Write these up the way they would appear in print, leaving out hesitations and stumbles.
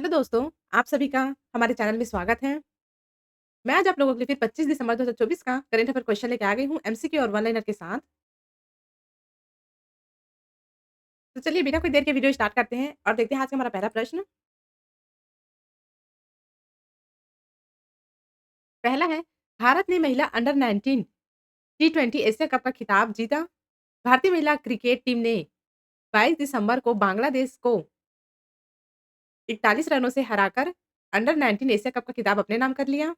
Hello दोस्तों, आप सभी का हमारे चैनल में स्वागत है। मैं आज आप लोगों के लिए फिर 25 दिसंबर 2024 का करेंट अफेयर क्वेश्चन लेके आ गई हूँ एमसीक्यू और वन लाइनर के साथ। तो चलिए बिना कोई देर के वीडियो स्टार्ट करते हैं और देखते हैं आज का हमारा पहला प्रश्न। पहला है, भारत ने महिला अंडर 19 टी20 एशिया कप का खिताब जीता। भारतीय महिला क्रिकेट टीम ने 22 दिसंबर को बांग्लादेश को 41 रनों से हराकर अंडर 19 एशिया कप का खिताब अपने नाम कर लिया।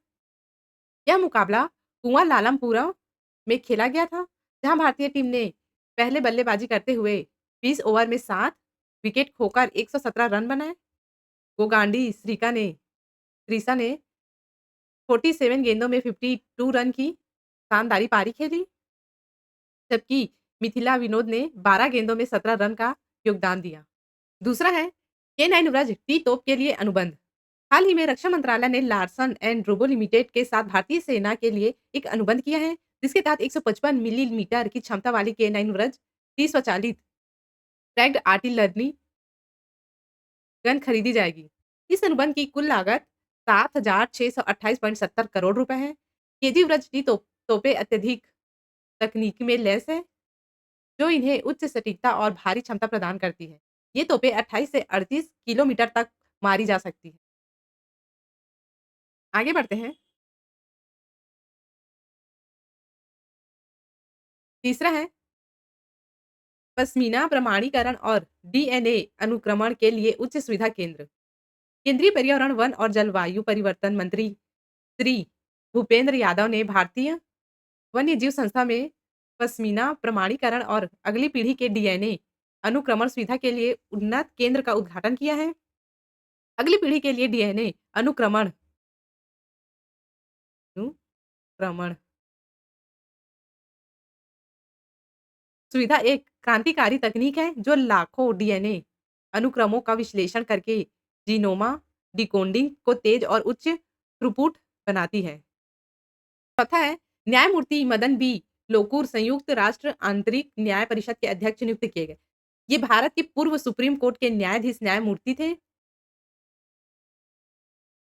यह मुकाबला कुआं लालमपुरा में खेला गया था, जहां भारतीय टीम ने पहले बल्लेबाजी करते हुए 20 ओवर में 7 विकेट खोकर 117 रन बनाए। गोगांडी त्रिसा ने 47 गेंदों में 52 रन की शानदार पारी खेली, जबकि मिथिला विनोद ने 12 गेंदों में 17 रन का योगदान दिया। दूसरा है, के9 युवराज टी तोप के लिए अनुबंध। हाल ही में रक्षा मंत्रालय ने लार्सन एंड टुब्रो लिमिटेड के साथ भारतीय सेना के लिए एक अनुबंध किया है, जिसके तहत 155 मिलीमीटर की क्षमता वाली के9 युवराज टी स्वचालित ट्रैक्ड आर्टिलरी गन खरीदी जाएगी। इस अनुबंध की कुल लागत 7,628.70 करोड़ रुपए है। केजी युवराज टी तोपें अत्यधिक तकनीक में लैस है, जो इन्हें उच्च सटीकता और भारी क्षमता प्रदान करती है। ये तोपें 28 से 38 किलोमीटर तक मारी जा सकती है। आगे बढ़ते हैं। तीसरा है, पश्मीना प्रमाणीकरण और डीएनए अनुक्रमण के लिए उच्च सुविधा केंद्र। केंद्रीय पर्यावरण, वन और जलवायु परिवर्तन मंत्री श्री भूपेंद्र यादव ने भारतीय वन्यजीव संस्था में पश्मीना प्रमाणीकरण और अगली पीढ़ी के डीएनए अनुक्रमण सुविधा के लिए उन्नत केंद्र का उद्घाटन किया है। अगली पीढ़ी के लिए डीएनए अनुक्रमण अनुक्रमण सुविधा एक क्रांतिकारी तकनीक है जो लाखों डीएनए अनुक्रमों का विश्लेषण करके जीनोमा डिकोडिंग को तेज और उच्च थ्रूपुट बनाती है। चौथा है, न्यायमूर्ति मदन बी लोकुर संयुक्त राष्ट्र आंतरिक न्याय परिषद के अध्यक्ष नियुक्त किए गए। ये भारत के पूर्व सुप्रीम कोर्ट के न्यायाधीश न्यायमूर्ति थे।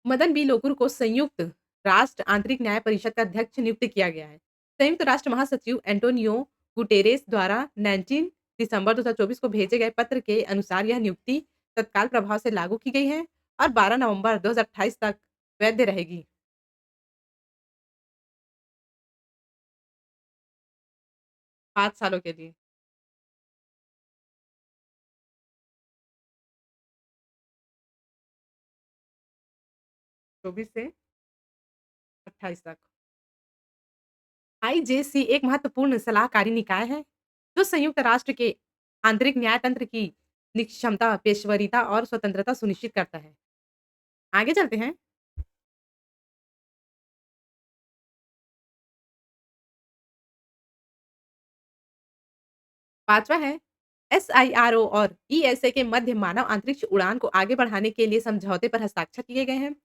मदन बी लोकुर को संयुक्त राष्ट्र आंतरिक न्याय परिषद का अध्यक्ष नियुक्त किया गया है। संयुक्त राष्ट्र महासचिव एंटोनियो गुटेरेस द्वारा 19 दिसंबर 2024 को भेजे गए पत्र के अनुसार यह नियुक्ति तत्काल प्रभाव से लागू की गई है और 12 नवंबर 2028 तक वैध रहेगी। 5 सालों के लिए। 24 से 28 तक। आईजेसी एक महत्वपूर्ण सलाहकारी निकाय है, जो संयुक्त राष्ट्र के आंतरिक न्याय तंत्र की निष्पक्षता, पेशेवरिता और स्वतंत्रता सुनिश्चित करता है। आगे चलते हैं। 5वां है, एसआईआरओ और ईएसए के मध्य मानव अंतरिक्ष उड़ान को आगे बढ़ाने के लिए समझौते पर हस्ताक्षर किए गए हैं।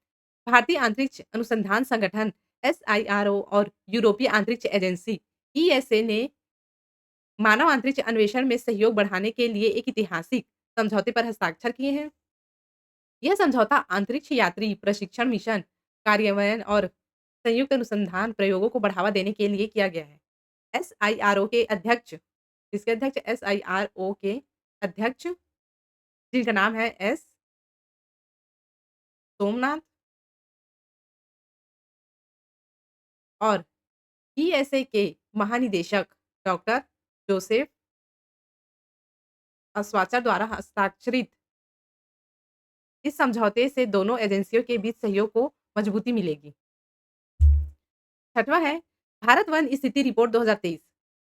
भारतीय अंतरिक्ष अनुसंधान संगठन एसआईआरओ और यूरोपीय अंतरिक्ष एजेंसी ईएसए ने मानव अंतरिक्ष अन्वेषण में सहयोग बढ़ाने के लिए एक ऐतिहासिक समझौते पर हस्ताक्षर किए हैं। यह समझौता अंतरिक्ष यात्री प्रशिक्षण मिशन कार्यान्वयन और संयुक्त अनुसंधान प्रयोगों को बढ़ावा देने के लिए किया गया है। एसआईआरओ के अध्यक्ष जिसके अध्यक्ष एसआईआरओ के अध्यक्ष जिनका नाम है एस सोमनाथ और ईएसए के महानिदेशक डॉक्टर जोसेफ अस्वाचर द्वारा हस्ताक्षरित इस समझौते से दोनों एजेंसियों के बीच सहयोग को मजबूती मिलेगी। छठवां है, भारत वन स्थिति रिपोर्ट 2023।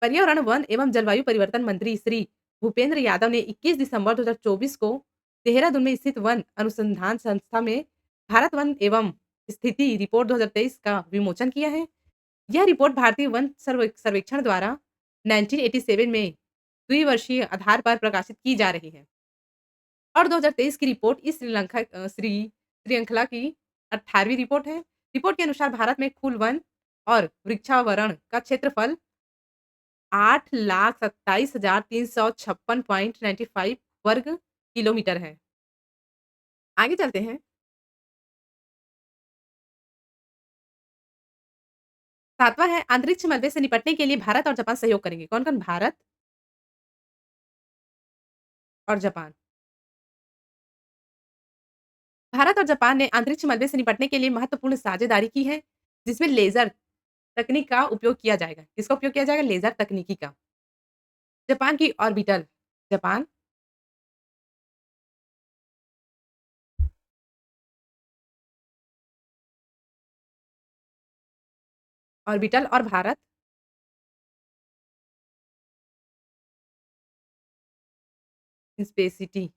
पर्यावरण, वन एवं जलवायु परिवर्तन मंत्री श्री भूपेंद्र यादव ने 21 दिसंबर 2024 को देहरादून में स्थित वन अनुसंधान संस्था में भारत वन एवं स्थिति रिपोर्ट 2023 का विमोचन किया है। यह रिपोर्ट भारतीय वन सर्वेक्षण द्वारा 1987 में द्विवर्षीय आधार पर प्रकाशित की जा रही है और 2023 की रिपोर्ट इस श्रृंखला की 18वीं रिपोर्ट है। रिपोर्ट के अनुसार भारत में कुल वन और वृक्षावरण का क्षेत्रफल 8,27,356.95 वर्ग किलोमीटर है। आगे चलते हैं। 7वां है अंतरिक्ष मलबे से निपटने के लिए भारत और जापान सहयोग करेंगे। कौन-कौन? भारत और जापान। भारत और जापान ने अंतरिक्ष मलबे से निपटने के लिए महत्वपूर्ण साझेदारी की है, जिसमें लेज़र तकनीक का उपयोग किया जाएगा। किसका उपयोग किया जाएगा? लेज़र तकनीकी का। जापान की ऑर्बिटल जापान, ऑर्बिटल और भारत, स्पेसिटी।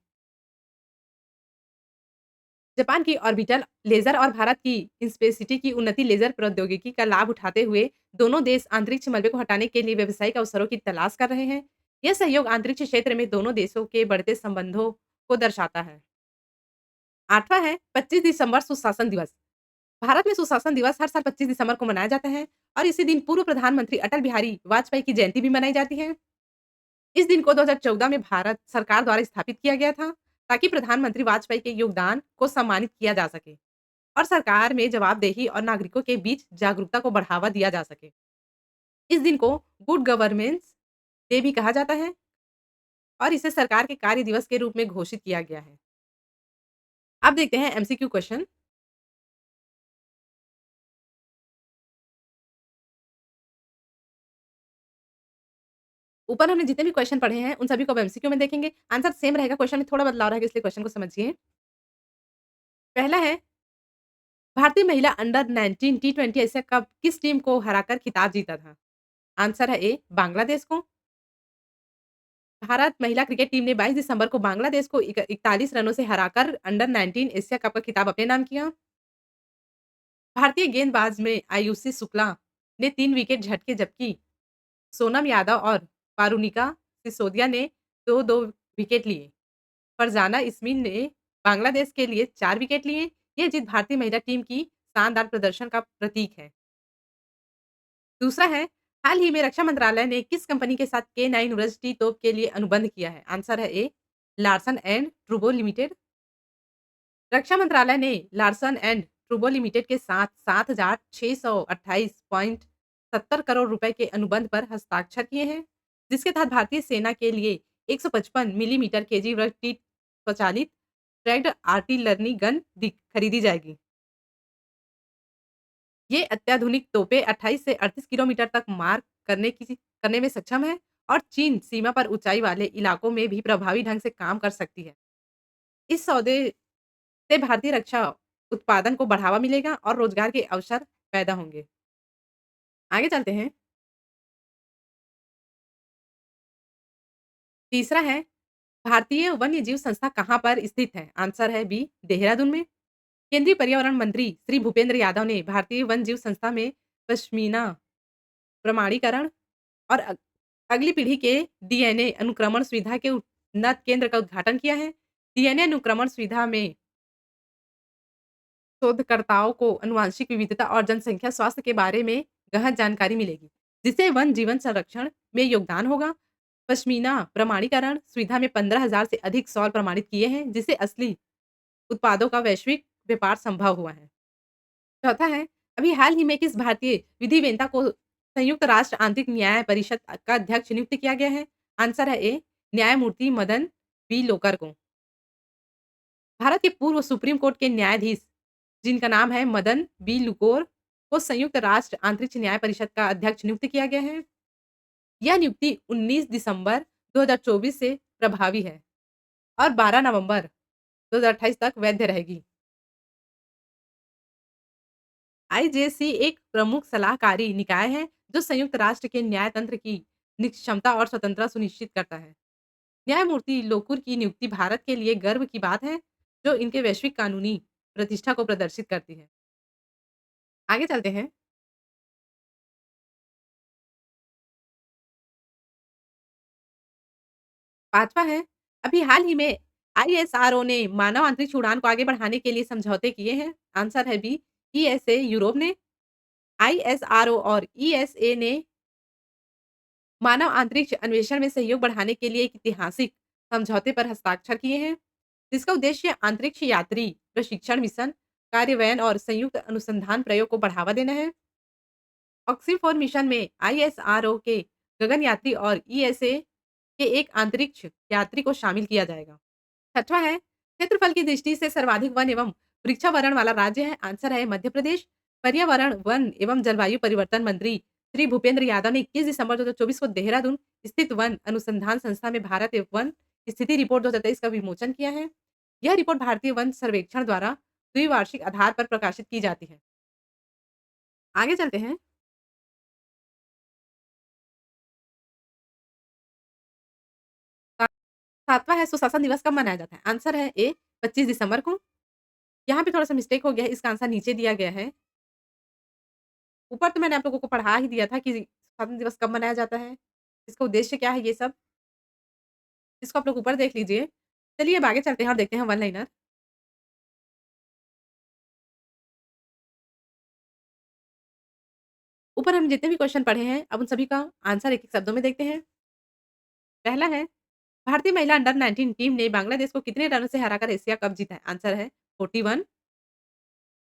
जापान की ऑर्बिटल लेज़र और भारत की स्पेसिटी की उन्नति लेज़र प्रौद्योगिकी का लाभ उठाते हुए, दोनों देश अंतरिक्ष मलबे को हटाने के लिए व्यावसायिक अवसरों की तलाश कर रहे हैं। यह सहयोग अंतरिक्ष क्षेत्र में दोनों देशों के बढ़ते संबंधों को दर्शाता है। 8वां है 25 दिसंबर सुशासन दिवस। भारत में सुशासन दिवस हर साल 25 दिसंबर को मनाया जाता है और इसी दिन पूर्व प्रधानमंत्री अटल बिहारी वाजपेयी की जयंती भी मनाई जाती है। इस दिन को 2014 में भारत सरकार द्वारा स्थापित किया गया था, ताकि प्रधानमंत्री वाजपेयी के योगदान को सम्मानित किया जा सके और सरकार में जवाबदेही और नागरिकों के बीच जागरूकता को बढ़ावा दिया जा सके। इस दिन को गुड गवर्नेंस डे भी कहा जाता है और इसे सरकार के कार्य दिवस के रूप में घोषित किया गया है। अब देखते हैं एमसीक्यू क्वेश्चन। ऊपर हमने जितने भी क्वेश्चन पढ़े हैं, उन सभी को अब एमसीक्यू में देखेंगे। आंसर सेम रहेगा, क्वेश्चन में थोड़ा बदलाव रहेगा, इसलिए क्वेश्चन को समझिए। पहला है, भारतीय महिला अंडर 19 टी20 एशिया कप किस टीम को हराकर खिताब जीता था? आंसर है ए, बांग्लादेश को। भारत महिला क्रिकेट टीम ने 22 दिसंबर को बांग्लादेश को 41 रनों से हराकर अंडर 19 एशिया कप का खिताब अपने नाम किया। भारतीय गेंदबाज में आयुषी शुक्ला ने 3 विकेट झटके, जबकि सोनम यादव और पारुनिका सिसोदिया ने 2-2 विकेट लिए। फरजाना इस्मिन ने बांग्लादेश के लिए 4 विकेट लिए। ये जीत भारतीय महिला टीम की शानदार प्रदर्शन का प्रतीक है। दूसरा है, हाल ही में रक्षा मंत्रालय ने किस कंपनी के साथ K9 व्रज-टी तोप के लिए अनुबंध किया है? आंसर है ए, लार्सन एंड टुब्रो लिमिटेड। रक्षा मंत्रालय ने लार्सन एंड टुब्रो लिमिटेड के साथ 7,628.70 करोड़ रुपए के अनुबंध पर हस्ताक्षर किए हैं, जिसके तहत भारतीय सेना के लिए 155 मिलीमीटर केजी व्रज-टी स्वचालित ट्रैक्ड आर्टिलरी गन खरीदी जाएगी। ये अत्याधुनिक तोपें 28 से 38 किलोमीटर तक मार करने में सक्षम है और चीन सीमा पर ऊंचाई वाले इलाकों में भी प्रभावी ढंग से काम कर सकती है। इस सौदे से भारतीय रक्षा उत्पादन को बढ़ावा मिलेगा और रोजगार के अवसर पैदा होंगे। आगे चलते हैं। तीसरा है, भारतीय वन्य जीव संस्था कहाँ पर स्थित है? आंसर है बी, देहरादून में। केंद्रीय पर्यावरण मंत्री श्री भूपेंद्र यादव ने भारतीय वन जीव संस्था में पश्मीना प्रमाणीकरण और अगली पीढ़ी के डीएनए अनुक्रमण सुविधा के उन्नत केंद्र का उद्घाटन किया है। डीएनए अनुक्रमण सुविधा में शोधकर्ताओं को आनुवंशिक विविधता और जनसंख्या स्वास्थ्य के बारे में गहन जानकारी मिलेगी, जिससे वन जीवन संरक्षण में योगदान होगा। पश्मीना प्रमाणीकरण सुविधा में 15,000 से अधिक सौर प्रमाणित किए हैं, जिससे असली उत्पादों का वैश्विक व्यापार संभव हुआ है। चौथा है, अभी हाल ही में किस भारतीय विधिवेत्ता को संयुक्त राष्ट्र आंतरिक न्याय परिषद का अध्यक्ष नियुक्त किया गया है? आंसर है ए, न्यायमूर्ति मदन बी लोकर को। भारत के पूर्व सुप्रीम कोर्ट के न्यायाधीश, जिनका नाम है मदन बी लोकुर, को संयुक्त राष्ट्र अंतरिक्ष न्याय परिषद का अध्यक्ष नियुक्त किया गया है। यह नियुक्ति 19 दिसंबर 2024 से प्रभावी है और 12 नवंबर 2028 तक वैध रहेगी। आईजेसी एक प्रमुख सलाहकारी निकाय है, जो संयुक्त राष्ट्र के न्यायतंत्र की निष्पक्षता और स्वतंत्रता सुनिश्चित करता है। न्यायमूर्ति लोकुर की नियुक्ति भारत के लिए गर्व की बात है, जो इनके वैश्विक कानूनी प्रतिष्ठा को प्रदर्शित करती है। आगे चलते हैं। 5वां है, अभी हाल ही में आईएसआरओ ने मानव अंतरिक्ष उड़ान को आगे बढ़ाने के लिए समझौते किए हैं। आंसर है बी, ईएसए यूरोप ने। आईएसआरओ और ईएसए ने मानव अंतरिक्ष अन्वेषण में सहयोग बढ़ाने के लिए एक ऐतिहासिक समझौते पर हस्ताक्षर किए हैं। जिसका उद्देश्य अंतरिक्ष यात्री प्रशिक्षण मिशन, कार्यान्वयन और संयुक्त अनुसंधान प्रयोग को बढ़ावा देना है। ऑक्सी-4 मिशन में आईएसआरओ के गगनयात्री और ईएसए के एक अंतरिक्ष यात्री को शामिल किया जाएगा। छठवां है, क्षेत्रफल की दृष्टि से सर्वाधिक वन एवं वृक्षावरण वाला राज्य है। आंसर है मध्य प्रदेश। पर्यावरण, वन एवं जलवायु परिवर्तन मंत्री श्री भूपेंद्र यादव ने 21 दिसंबर 2024 को देहरादून स्थित वन अनुसंधान संस्था में भारत एवं वन स्थिति रिपोर्ट 2023 का विमोचन किया है। यह रिपोर्ट भारतीय वन सर्वेक्षण द्वारा द्विवार्षिक आधार पर प्रकाशित की जाती है। आगे चलते हैं। सातवां है, सुशासन दिवस कब मनाया जाता है? आंसर है ए 25 दिसंबर को। यहाँ पे थोड़ा-सा मिस्टेक हो गया है, इसका आंसर नीचे दिया गया है। ऊपर तो मैंने आप लोगों को पढ़ा ही दिया था कि स्वतंत्रता दिवस कब मनाया जाता है, इसका उद्देश्य क्या है ये सब, इसको आप लोग ऊपर देख लीजिए। चलिए अब आगे चलते हैं और देखते हैं वन लाइनर। ऊपर हम जितने भी क्वेश्चन पढ़े हैं, अब उन सभी का आंसर एक-एक शब्दों में देखते हैं। पहला है, भारतीय महिला अंडर 19 टीम ने बांग्लादेश को कितने रनों से हराकर एशिया कप जीता है? आंसर है 41।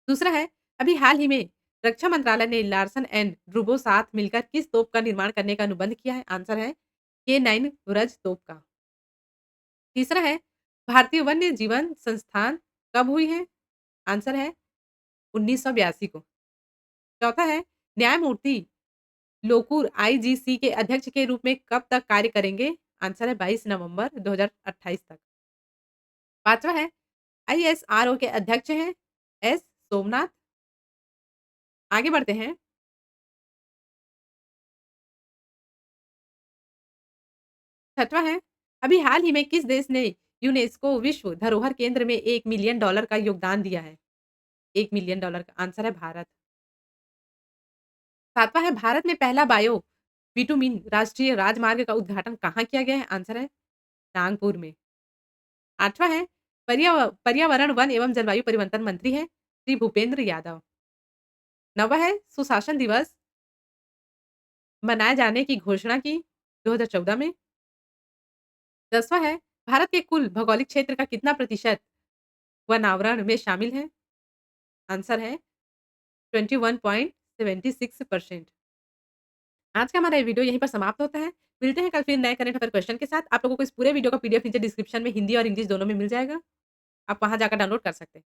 दूसरा है, अभी हाल ही में रक्षा मंत्रालय ने लार्सन एंड टुब्रो साथ मिलकर किस तोप का निर्माण करने का अनुबंध किया है? आंसर है K9 व्रज तोप का। तीसरा है, भारतीय वन्य जीवन संस्थान कब हुई है? आंसर है 1982 को। चौथा है, न्यायमूर्ति लोकुर आईजीसी के अध्यक्ष के रूप में कब तक कार्य करेंगे? आंसर है 22 नवंबर 2028 तक। पाँचवा है, आईएसआरओ के अध्यक्ष हैं एस सोमनाथ। आगे बढ़ते हैं। छठवां है, अभी हाल ही में किस देश ने यूनेस्को विश्व धरोहर केंद्र में $1 मिलियन का योगदान दिया है? $1 मिलियन का आंसर है भारत। सातवां है, भारत में पहला बायो बिटुमिन राष्ट्रीय राजमार्ग का उद्घाटन कहाँ किया गया है? आंसर है नागपुर में। आठवां है, पर्यावरण, वन एवं जलवायु परिवर्तन मंत्री हैं श्री भूपेंद्र यादव। नौवां है, सुशासन दिवस मनाए जाने की घोषणा की 2014 में। 10वां है, भारत के कुल भौगोलिक क्षेत्र का कितना प्रतिशत वनावरण में शामिल है? आंसर है 21.76%। आज का हमारा ये वीडियो यहीं पर समाप्त होता है। मिलते हैं कल फिर नए करंट अफेयर क्वेश्चन के साथ। आप लोगों को इस पूरे वीडियो का पीडीएफ नीचे डिस्क्रिप्शन में हिंदी और इंग्लिश दोनों में मिल जाएगा। आप वहाँ जाकर डाउनलोड कर सकते हैं।